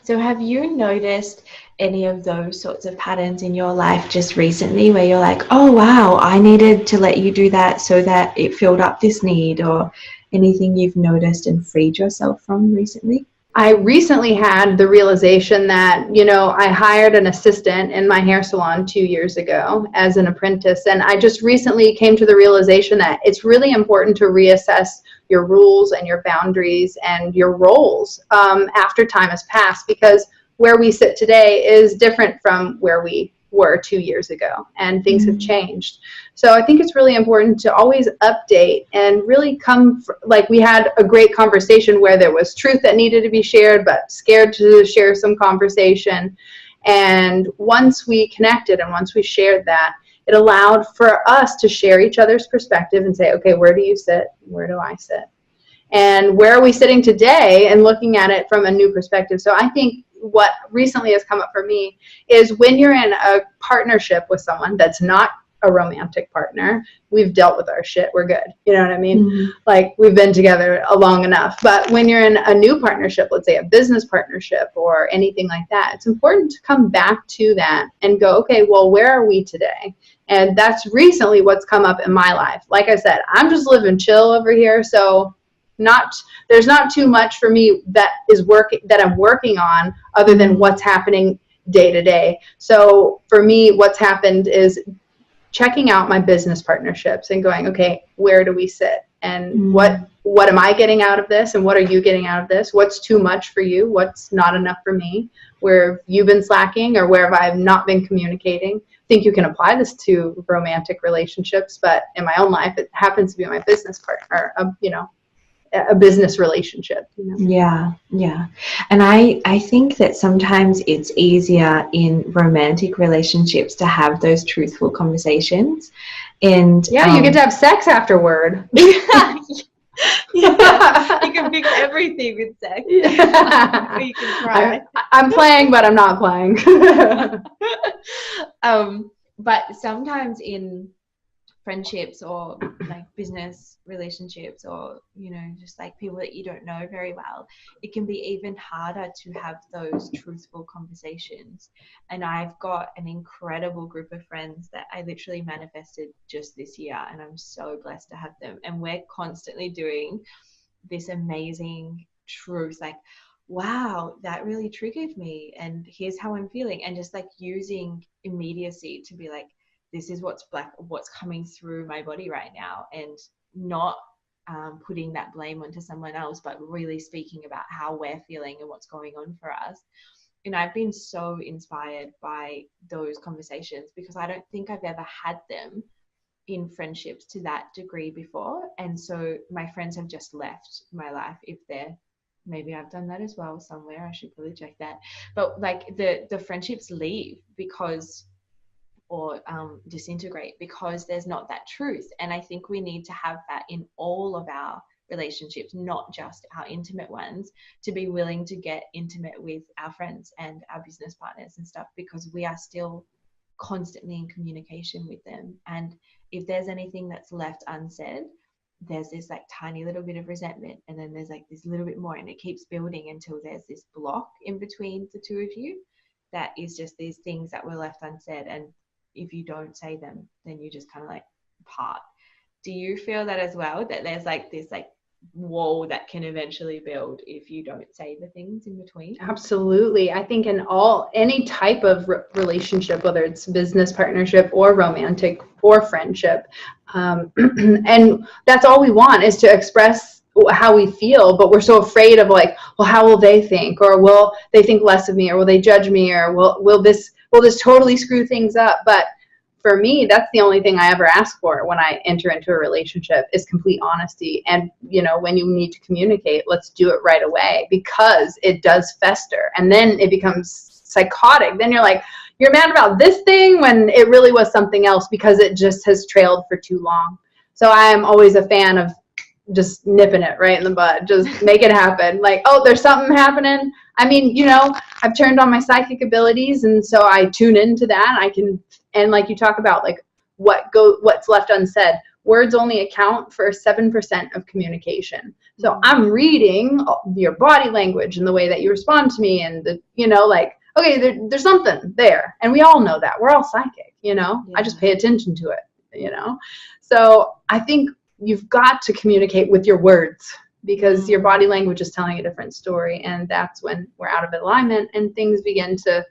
So have you noticed any of those sorts of patterns in your life just recently where you're like, oh wow, I needed to let you do that so that it filled up this need, or anything you've noticed and freed yourself from recently? I recently had the realization that, I hired an assistant in my hair salon 2 years ago as an apprentice. And I just recently came to the realization that it's really important to reassess your rules and your boundaries and your roles after time has passed, because where we sit today is different from where we were 2 years ago, and things have changed. So I think it's really important to always update and really like we had a great conversation where there was truth that needed to be shared, but scared to share some conversation. And once we connected and once we shared that, it allowed for us to share each other's perspective and say, okay, where do you sit? Where do I sit? And where are we sitting today, and looking at it from a new perspective. So I think what recently has come up for me is when you're in a partnership with someone that's not a romantic partner, we've dealt with our shit, we're good. You know what I mean? Like, we've been together long enough. But when you're in a new partnership, let's say a business partnership or anything like that, it's important to come back to that and go, okay, well, where are we today? And that's recently what's come up in my life. Like I said, I'm just living chill over here, so there's not too much for me that I'm working on, other than what's happening day to day. So for me, what's happened is checking out my business partnerships and going, okay, where do we sit? And what am I getting out of this? And what are you getting out of this? What's too much for you? What's not enough for me? Where have you been slacking, or where have I not been communicating? I think you can apply this to romantic relationships, but in my own life, it happens to be my business partner, a business relationship. Yeah. And I think that sometimes it's easier in romantic relationships to have those truthful conversations. And you get to have sex afterward. Yeah, you can fix everything with sex. You can cry. I'm playing, but I'm not playing. But sometimes in friendships or like business relationships, or just like people that you don't know very well, it can be even harder to have those truthful conversations. And I've got an incredible group of friends that I literally manifested just this year, and I'm so blessed to have them. And we're constantly doing this amazing truth, like, wow, that really triggered me, and here's how I'm feeling, and just like using immediacy to be like, this is what's coming through my body right now, and not putting that blame onto someone else, but really speaking about how we're feeling and what's going on for us. And I've been so inspired by those conversations, because I don't think I've ever had them in friendships to that degree before. And so my friends have just left my life. Maybe I've done that as well somewhere. I should probably check that. But like the friendships leave or disintegrate because there's not that truth. And I think we need to have that in all of our relationships, not just our intimate ones, to be willing to get intimate with our friends and our business partners and stuff, because we are still constantly in communication with them. And if there's anything that's left unsaid, there's this like tiny little bit of resentment, and then there's like this little bit more, and it keeps building until there's this block in between the two of you that is just these things that were left unsaid. And if you don't say them, then you just kind of like part. Do you feel that as well, that there's like this like wall that can eventually build if you don't say the things in between? Absolutely. I think in any type of relationship, whether it's business partnership or romantic or friendship, and that's all we want, is to express how we feel, but we're so afraid of like, well, how will they think, or will they think less of me, or will they judge me, or will this totally screw things up? But for me, that's the only thing I ever ask for when I enter into a relationship, is complete honesty. And when you need to communicate, let's do it right away, because it does fester, and then it becomes psychotic. Then you're like, you're mad about this thing when it really was something else because it just has trailed for too long. So I am always a fan of just nipping it right in the bud. Just make it happen. Like, oh, there's something happening. I mean, you know, I've turned on my psychic abilities, and so I tune into that. I can, and like you talk about, like what's left unsaid. Words only account for 7% of communication. So I'm reading your body language and the way that you respond to me, and the, you know, like, okay, there's something there, and we all know that. We're all psychic, you know. Yeah. I just pay attention to it, you know. So I think you've got to communicate with your words, because your body language is telling a different story, and that's when we're out of alignment and things begin to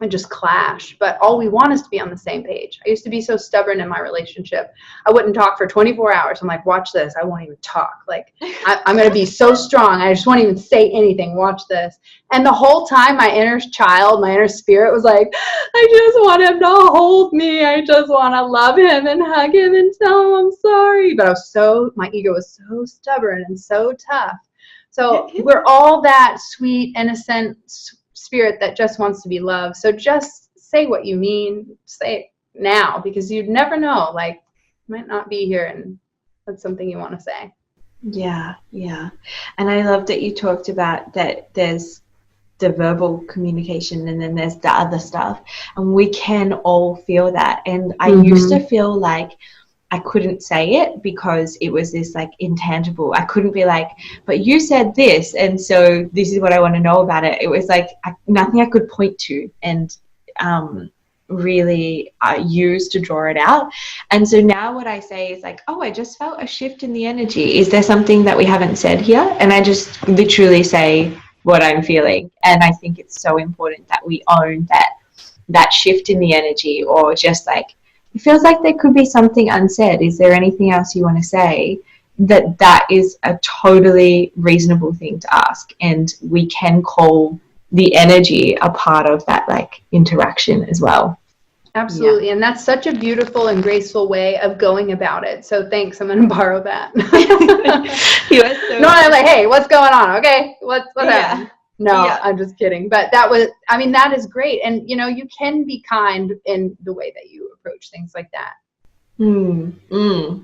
and just clash. But all we want is to be on the same page. I used to be so stubborn in my relationship. I wouldn't talk for 24 hours. I'm like, watch this. I won't even talk. Like, I'm going to be so strong. I just won't even say anything. Watch this. And the whole time, my inner child, my inner spirit was like, I just want him to hold me. I just want to love him and hug him and tell him I'm sorry. But my ego was so stubborn and so tough. So we're all that sweet, innocent spirit that just wants to be loved. So just say what you mean. Say it now, because you'd never know. Like, might not be here, and that's something you want to say. Yeah. And I love that you talked about that there's the verbal communication and then there's the other stuff, and we can all feel that. And I used to feel like I couldn't say it because it was this like intangible. I couldn't be like, but you said this, and so this is what I want to know about it. It was like nothing I could point to and really use to draw it out. And so now what I say is like, oh, I just felt a shift in the energy. Is there something that we haven't said here? And I just literally say what I'm feeling. And I think it's so important that we own that shift in the energy, or just like, it feels like there could be something unsaid. Is there anything else you want to say? That is a totally reasonable thing to ask. And we can call the energy a part of that like interaction as well. Absolutely. Yeah. And that's such a beautiful and graceful way of going about it. So thanks. I'm going to borrow that. I'm like, hey, what's going on? Okay. What's happening? No, yeah. I'm just kidding. But that is great. And, you know, you can be kind in the way that you approach things like that. I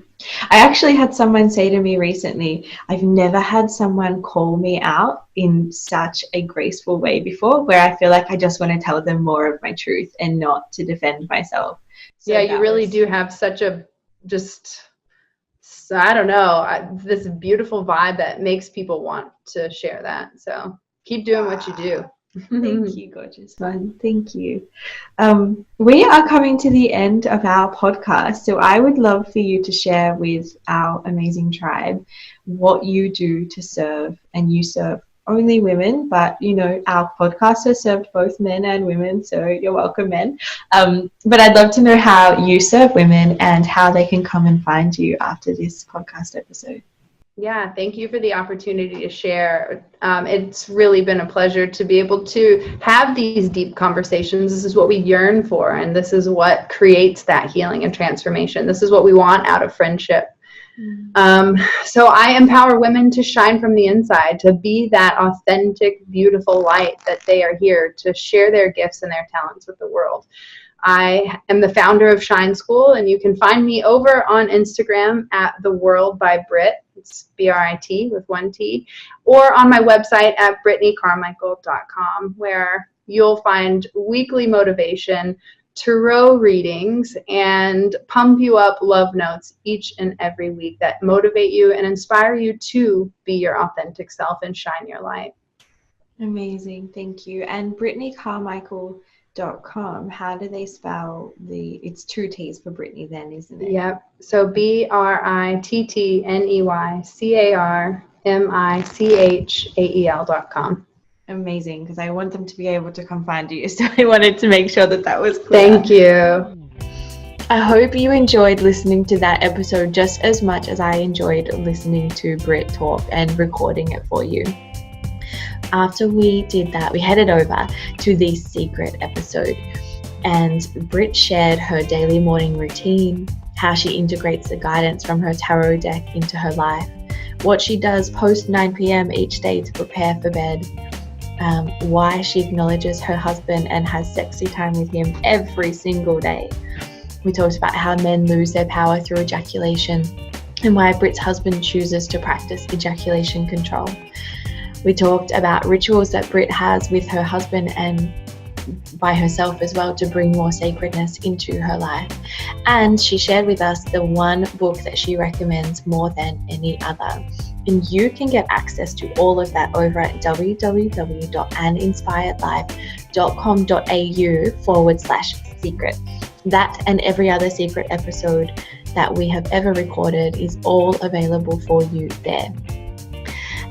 actually had someone say to me recently, I've never had someone call me out in such a graceful way before, where I feel like I just want to tell them more of my truth and not to defend myself. So yeah, you really do have such a I don't know, this beautiful vibe that makes people want to share that. So keep doing what you do. Thank you, gorgeous one. Thank you. We are coming to the end of our podcast, so I would love for you to share with our amazing tribe what you do to serve. And you serve only women, but you know, our podcast has served both men and women, so you're welcome, men. But I'd love to know how you serve women and how they can come and find you after this podcast episode. Yeah, thank you for the opportunity to share. It's really been a pleasure to be able to have these deep conversations. This is what we yearn for, and this is what creates that healing and transformation. This is what we want out of friendship. So I empower women to shine from the inside, to be that authentic, beautiful light that they are here to share their gifts and their talents with the world. I am the founder of Shine School, and you can find me over on Instagram at The World by Britt. It's BRIT with one T, or on my website at brittneycarmichael.com, where you'll find weekly motivation, tarot readings, and pump you up love notes each and every week that motivate you and inspire you to be your authentic self and shine your light. Amazing. Thank you. And BrittneyCarmichael.com, how do they spell it's 2 T's for Brittney then, isn't it? Yep. So BrittneyCarmichael.com. Amazing, because I want them to be able to come find you, so I wanted to make sure that was clear. Thank you. I hope you enjoyed listening to that episode just as much as I enjoyed listening to Britt talk and recording it for you. After we did that, we headed over to the secret episode, and Britt shared her daily morning routine, how she integrates the guidance from her tarot deck into her life, what she does post 9 p.m. each day to prepare for bed, why she acknowledges her husband and has sexy time with him every single day. We talked about how men lose their power through ejaculation and why Britt's husband chooses to practice ejaculation control. We talked about rituals that Britt has with her husband and by herself as well to bring more sacredness into her life. And she shared with us the one book that she recommends more than any other. And you can get access to all of that over at www.aninspiredlife.com.au/secret. That and every other secret episode that we have ever recorded is all available for you there.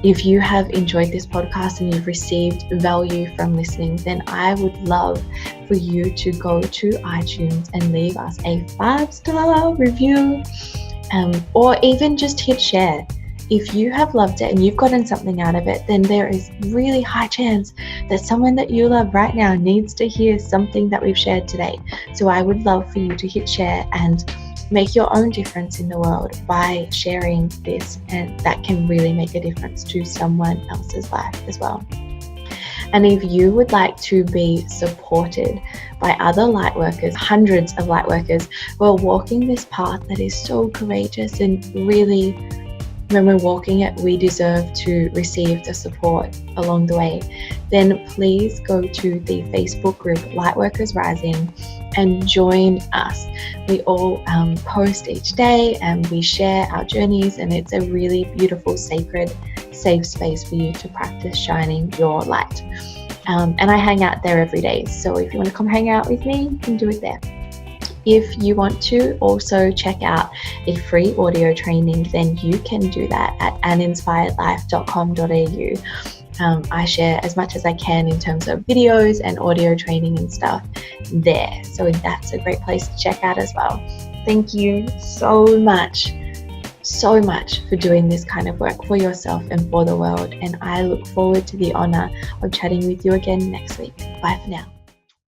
If you have enjoyed this podcast and you've received value from listening, then I would love for you to go to iTunes and leave us a 5-star review, or even just hit share. If you have loved it and you've gotten something out of it, then there is really high chance that someone that you love right now needs to hear something that we've shared today. So I would love for you to hit share and make your own difference in the world by sharing this, and that can really make a difference to someone else's life as well. And if you would like to be supported by other lightworkers, hundreds of lightworkers who are walking this path that is so courageous, and really, when we're walking it, we deserve to receive the support along the way, then please go to the Facebook group Lightworkers Rising and join us. We all post each day and we share our journeys, and it's a really beautiful, sacred, safe space for you to practice shining your light. And I hang out there every day, so if you want to come hang out with me, you can do it there. If you want to also check out a free audio training, then you can do that at aninspiredlife.com.au. I share as much as I can in terms of videos and audio training and stuff there. So that's a great place to check out as well. Thank you so much for doing this kind of work for yourself and for the world. And I look forward to the honor of chatting with you again next week. Bye for now.